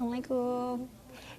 Assalamualaikum.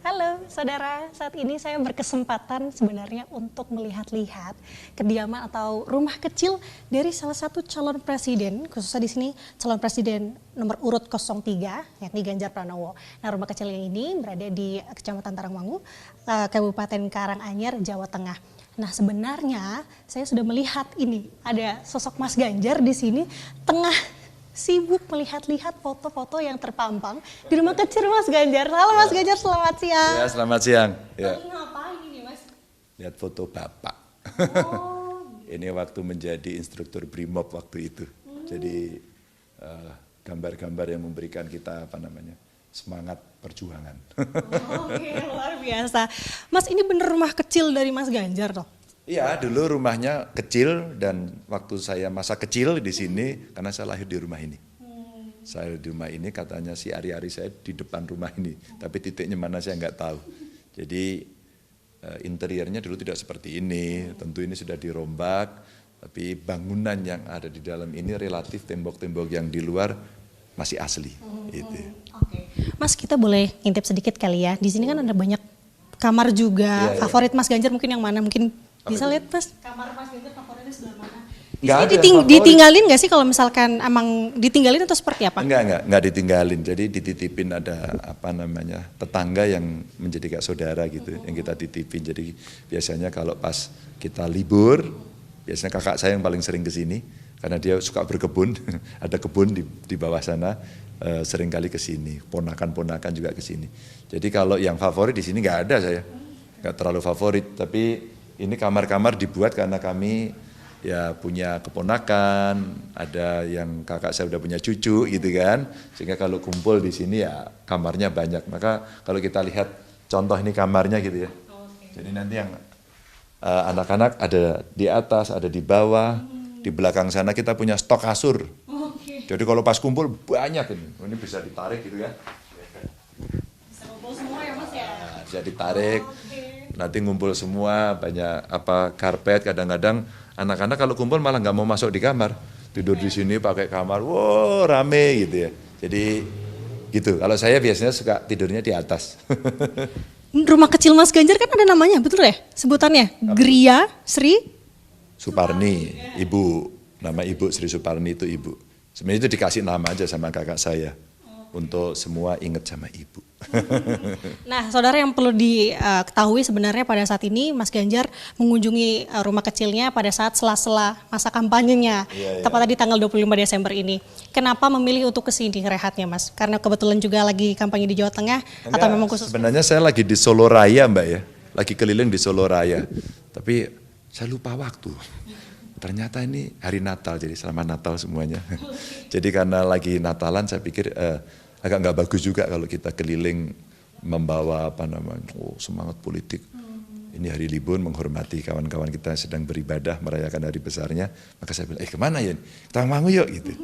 Halo saudara, saat ini saya berkesempatan sebenarnya untuk melihat-lihat kediaman atau rumah kecil dari salah satu calon presiden, khususnya di sini calon presiden nomor urut 03, yakni Ganjar Pranowo. Nah, rumah kecilnya ini berada di Kecamatan Tarangmangu, Kabupaten Karanganyar, Jawa Tengah. Nah, sebenarnya saya sudah melihat ini, ada sosok Mas Ganjar di sini tengah sibuk melihat-lihat foto-foto yang terpampang di rumah kecil Mas Ganjar. Halo Mas Ganjar, selamat siang. Ya, selamat siang. Ya. Lagi ngapain ini Mas? Lihat foto Bapak. Oh. Ini waktu menjadi instruktur BRIMOB waktu itu. Jadi gambar-gambar yang memberikan kita semangat perjuangan. Oke, luar biasa. Mas, ini bener rumah kecil dari Mas Ganjar toh? Iya, dulu rumahnya kecil dan waktu saya masa kecil di sini karena saya lahir di rumah ini. Saya di rumah ini katanya si ari-ari saya di depan rumah ini, tapi titiknya mana saya nggak tahu. Jadi interiornya dulu tidak seperti ini, tentu ini sudah dirombak, tapi bangunan yang ada di dalam ini relatif tembok-tembok yang di luar masih asli. Gitu. Oke. Mas, kita boleh ngintip sedikit kali ya. Di sini kan ada banyak kamar juga. Iya, Favorit Mas Ganjar mungkin yang mana? Mungkin bisa itu? lihat Mas, kamar Mas Ganjar favoritnya sebelah mana? Nggak ada Ditinggalin nggak sih kalau misalkan emang ditinggalin atau seperti apa? Enggak ditinggalin. Jadi dititipin ada tetangga yang menjadi kayak saudara gitu, yang kita titipin. Jadi biasanya kalau pas kita libur, biasanya kakak saya yang paling sering ke sini karena dia suka berkebun, ada kebun di bawah sana, sering kali ke sini. Ponakan-ponakan juga ke sini. Jadi kalau yang favorit di sini nggak ada saya, nggak terlalu favorit. Tapi ini kamar-kamar dibuat karena kami ya punya keponakan, ada yang kakak saya udah punya cucu gitu kan, sehingga kalau kumpul di sini ya kamarnya banyak. Maka kalau kita lihat contoh ini kamarnya gitu ya, jadi nanti yang anak-anak ada di atas, ada di bawah, di belakang sana kita punya stok kasur. Jadi kalau pas kumpul banyak ini bisa ditarik gitu kan. Bisa kumpul semua ya Mas ya? Nah, bisa ditarik, nanti ngumpul semua, banyak karpet, kadang-kadang anak-anak kalau kumpul malah nggak mau masuk di kamar, tidur di sini pakai kamar, wow rame gitu ya. Jadi gitu. Kalau saya biasanya suka tidurnya di atas. Rumah kecil Mas Ganjar kan ada namanya, betul ya? Sebutannya Gria Sri Suparni, ibu, nama ibu Sri Suparni itu ibu. Sebenarnya itu dikasih nama aja sama kakak saya untuk semua ingat sama ibu. Nah, saudara, yang perlu diketahui sebenarnya pada saat ini Mas Ganjar mengunjungi rumah kecilnya pada saat sela-sela masa kampanyenya, tepatnya di tanggal 25 Desember ini. Kenapa memilih untuk kesini rehatnya Mas? Karena kebetulan juga lagi kampanye di Jawa Tengah. Enggak, atau memang khusus? Sebenarnya saya lagi di Solo Raya Mbak ya, lagi keliling di Solo Raya. Tapi saya lupa waktu. Ternyata ini hari Natal, jadi selamat Natal semuanya. Jadi karena lagi Natalan saya pikir agak nggak bagus juga kalau kita keliling membawa semangat politik. Ini hari libur menghormati kawan-kawan kita yang sedang beribadah merayakan hari besarnya. Maka saya bilang, kemana ya? Tarangmangu yuk gitu.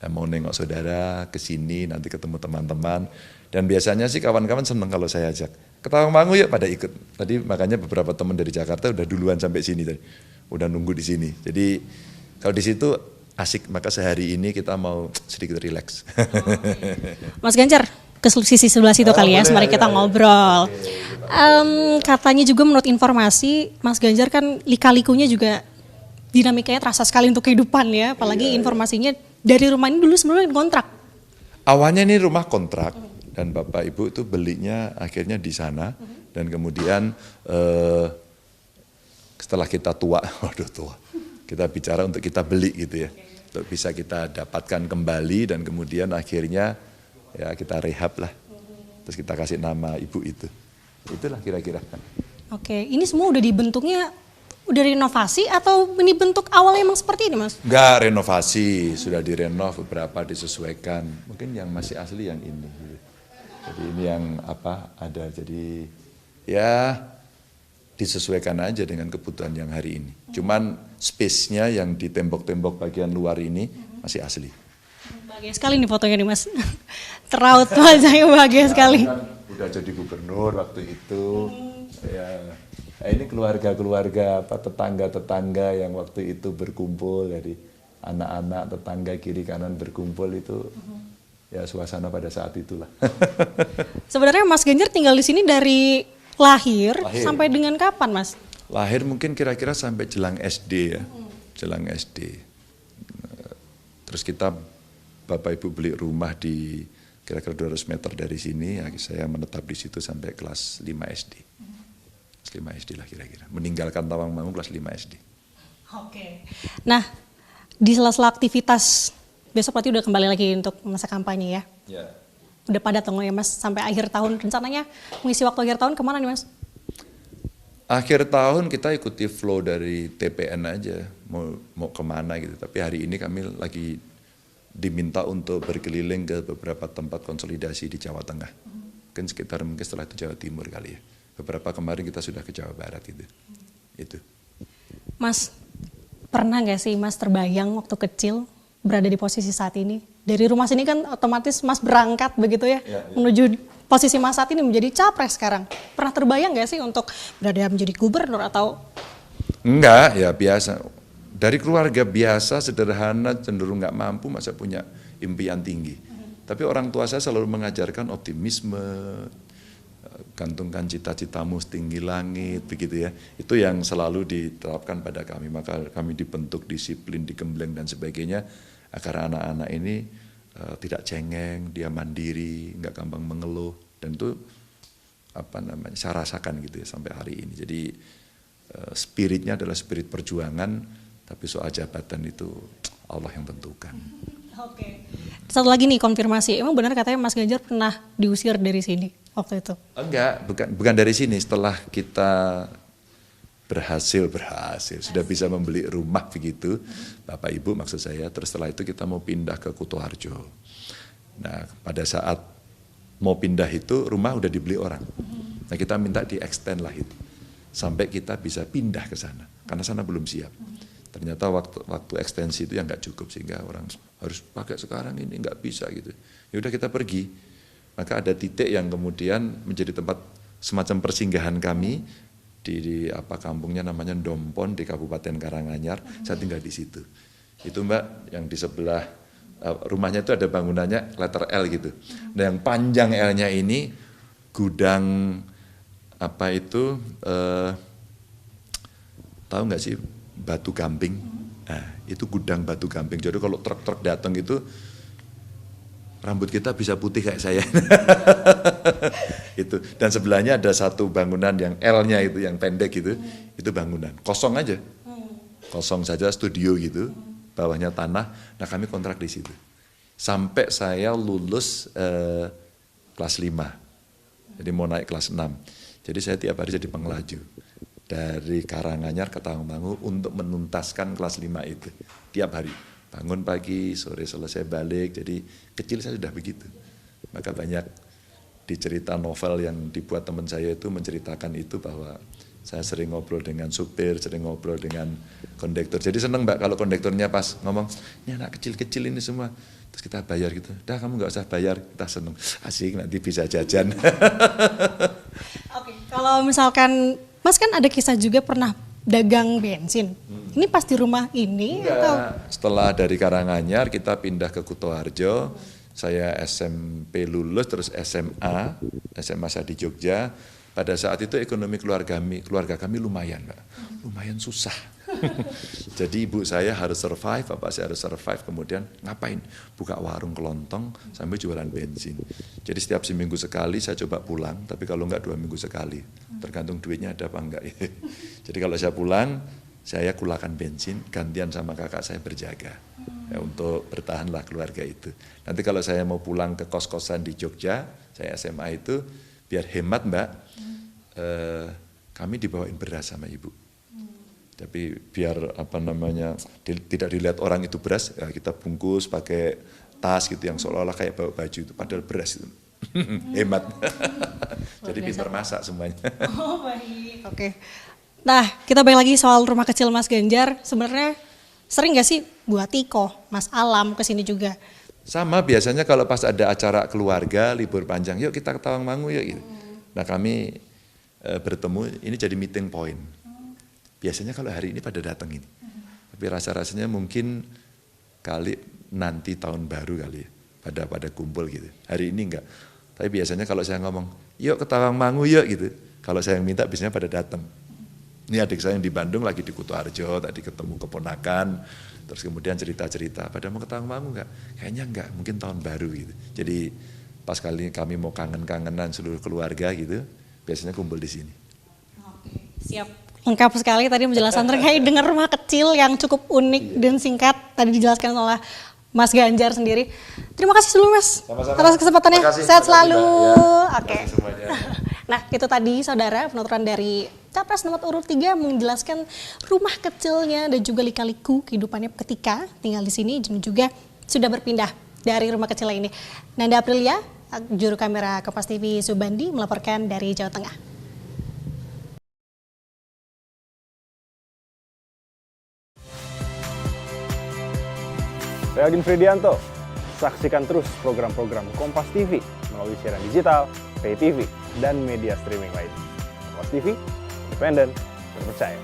Mau nengok saudara ke sini, nanti ketemu teman-teman. Dan biasanya sih kawan-kawan senang kalau saya ajak. Ke Tarangmangu yuk, pada ikut. Tadi makanya beberapa teman dari Jakarta udah duluan sampai sini tadi. Udah nunggu di sini. Jadi kalau di situ asik, maka sehari ini kita mau sedikit rileks. Mas Ganjar, ke sisi sebelah situ kali ya, mari kita ngobrol. Katanya juga menurut informasi, Mas Ganjar kan lika-likunya juga dinamikanya terasa sekali untuk kehidupan ya, apalagi informasinya dari rumah ini dulu sebenarnya kontrak. Awalnya ini rumah kontrak dan Bapak Ibu itu belinya akhirnya di sana dan kemudian setelah kita tua, kita bicara untuk kita beli gitu ya. Untuk bisa kita dapatkan kembali dan kemudian akhirnya ya kita rehab lah. Terus kita kasih nama ibu itu. Itulah kira-kira. Oke, ini semua udah dibentuknya, udah renovasi atau ini bentuk awalnya emang seperti ini Mas? Enggak renovasi, sudah direnov beberapa disesuaikan. Mungkin yang masih asli yang ini. Jadi ini yang ada. Jadi ya disesuaikan aja dengan kebutuhan yang hari ini. Cuman space-nya yang di tembok-tembok bagian luar ini masih asli. Bahagia sekali nih fotonya nih Mas. Teraut wajahnya bahagia sekali. Udah jadi gubernur waktu itu. Ya, ini keluarga-keluarga tetangga-tetangga yang waktu itu berkumpul, jadi anak-anak tetangga kiri kanan berkumpul itu ya suasana pada saat itulah. Sebenarnya Mas Ganjar tinggal di sini dari lahir. Sampai dengan kapan, Mas? Lahir mungkin kira-kira sampai jelang SD ya, jelang SD. Terus kita Bapak Ibu beli rumah di kira-kira 200 meter dari sini, ya saya menetap di situ sampai kelas 5 SD. Kelas 5 SD lah kira-kira. Meninggalkan Tawangmangu kelas 5 SD. Oke. Nah, di sela-sela aktivitas besok berarti udah kembali lagi untuk masa kampanye ya? Ya. Udah padat dong ya Mas, sampai akhir tahun. Rencananya mengisi waktu akhir tahun kemana nih Mas? Akhir tahun kita ikuti flow dari TPN aja, mau kemana gitu. Tapi hari ini kami lagi diminta untuk berkeliling ke beberapa tempat konsolidasi di Jawa Tengah. Mungkin setelah itu Jawa Timur kali ya. Beberapa kemarin kita sudah ke Jawa Barat gitu. Itu. Mas, pernah nggak sih Mas terbayang waktu kecil berada di posisi saat ini? Dari rumah sini kan otomatis Mas berangkat begitu ya, menuju posisi Mas saat ini menjadi capres sekarang. Pernah terbayang nggak sih untuk berada menjadi gubernur atau? Enggak, ya biasa. Dari keluarga biasa, sederhana, cenderung nggak mampu, masa punya impian tinggi. Tapi orang tua saya selalu mengajarkan optimisme, gantungkan cita-citamu setinggi langit, begitu ya. Itu yang selalu diterapkan pada kami. Maka kami dibentuk disiplin, digembleng dan sebagainya, agar anak-anak ini tidak cengeng, dia mandiri, nggak gampang mengeluh. Dan itu saya rasakan gitu ya sampai hari ini. Jadi spiritnya adalah spirit perjuangan. Tapi soal jabatan itu Allah yang tentukan. Oke. Satu lagi nih konfirmasi, emang benar katanya Mas Ganjar pernah diusir dari sini waktu itu? Enggak, bukan dari sini. Setelah kita berhasil sudah bisa membeli rumah begitu, Bapak Ibu maksud saya. Terus setelah itu kita mau pindah ke Kutoarjo. Nah pada saat mau pindah itu rumah udah dibeli orang. Nah kita minta di-extend lah itu. Sampai kita bisa pindah ke sana. Karena sana belum siap. Ternyata waktu ekstensi itu yang nggak cukup sehingga orang harus pakai sekarang ini nggak bisa gitu. Ya udah kita pergi. Maka ada titik yang kemudian menjadi tempat semacam persinggahan kami di kampungnya namanya Dompon di Kabupaten Karanganyar. Saya tinggal di situ. Itu Mbak yang di sebelah rumahnya itu ada bangunannya letter L gitu. Nah yang panjang L-nya ini gudang tahu nggak sih? Batu gamping, nah itu gudang batu gamping. Jadi kalau truk-truk datang itu rambut kita bisa putih kayak saya. Itu dan sebelahnya ada satu bangunan yang L-nya itu yang pendek gitu, itu bangunan kosong aja, kosong saja studio gitu, bawahnya tanah. Nah kami kontrak di situ sampai saya lulus kelas 5, jadi mau naik kelas 6. Jadi saya tiap hari jadi pengelaju. Dari Karanganyar ke Tawangmangu untuk menuntaskan kelas 5 itu. Tiap hari, bangun pagi, sore selesai balik, jadi kecil saya sudah begitu. Maka banyak di cerita novel yang dibuat teman saya itu menceritakan itu bahwa saya sering ngobrol dengan supir, sering ngobrol dengan kondektur. Jadi seneng Mbak kalau kondekturnya pas ngomong, ini anak kecil-kecil ini semua. Terus kita bayar gitu, dah kamu nggak usah bayar, kita seneng. Asik nanti bisa jajan. Oke, kalau misalkan Mas kan ada kisah juga pernah dagang bensin. Ini pas di rumah ini atau? Setelah dari Karanganyar kita pindah ke Kutoarjo. Saya SMP lulus terus SMA saya di Jogja. Pada saat itu ekonomi keluarga kami lumayan, Mbak. Lumayan susah. Jadi ibu saya harus survive, bapak saya harus survive, kemudian ngapain? Buka warung kelontong sambil jualan bensin. Jadi setiap seminggu sekali saya coba pulang, tapi kalau enggak 2 minggu sekali. Tergantung duitnya ada apa enggak. Jadi kalau saya pulang, saya kulakan bensin, gantian sama kakak saya berjaga. Ya, untuk bertahanlah keluarga itu. Nanti kalau saya mau pulang ke kos-kosan di Jogja, saya SMA itu, biar hemat Mbak, kami dibawain beras sama ibu. Tapi biar tidak dilihat orang itu beras, ya kita bungkus pakai tas gitu yang seolah-olah kayak bawa baju itu, padahal beras itu. Hemat. Jadi pintar masak semuanya. Oh baik, oke. Nah kita balik lagi soal rumah kecil Mas Ganjar. Sebenarnya sering gak sih buat Tiko, Mas Alam kesini juga? Sama biasanya kalau pas ada acara keluarga, libur panjang, yuk kita ke Tawangmangu yuk gitu. Nah kami bertemu, ini jadi meeting point. Biasanya kalau hari ini pada datang ini. Tapi rasa-rasanya mungkin kali nanti tahun baru kali ya. pada kumpul gitu. Hari ini enggak. Tapi biasanya kalau saya ngomong, yuk ke Tawangmangu yuk gitu. Kalau saya yang minta biasanya pada datang. Ini adik saya yang di Bandung lagi di Kutoarjo, tadi ketemu keponakan, terus kemudian cerita-cerita, pada mau ke Tawangmangu enggak? Kayaknya enggak, mungkin tahun baru gitu. Jadi pas kali kami mau kangen-kangenan seluruh keluarga gitu, biasanya kumpul di sini. Siap. Lengkap sekali tadi penjelasan terkait dengan rumah kecil yang cukup unik dan singkat tadi dijelaskan oleh Mas Ganjar sendiri. Terima kasih dulu Mas atas kesempatannya. Sehat selalu. Ya. Oke. Nah itu tadi saudara penuturan dari Capres nomor urut 3 menjelaskan rumah kecilnya dan juga lika-liku kehidupannya ketika tinggal di sini dan juga sudah berpindah dari rumah kecil ini. Nanda Aprilia, juru kamera Kompas TV Subandi melaporkan dari Jawa Tengah. Saya Agin Fridianto, saksikan terus program-program Kompas TV melalui siaran digital, pay TV, dan media streaming lain. Kompas TV, independen, terpercaya.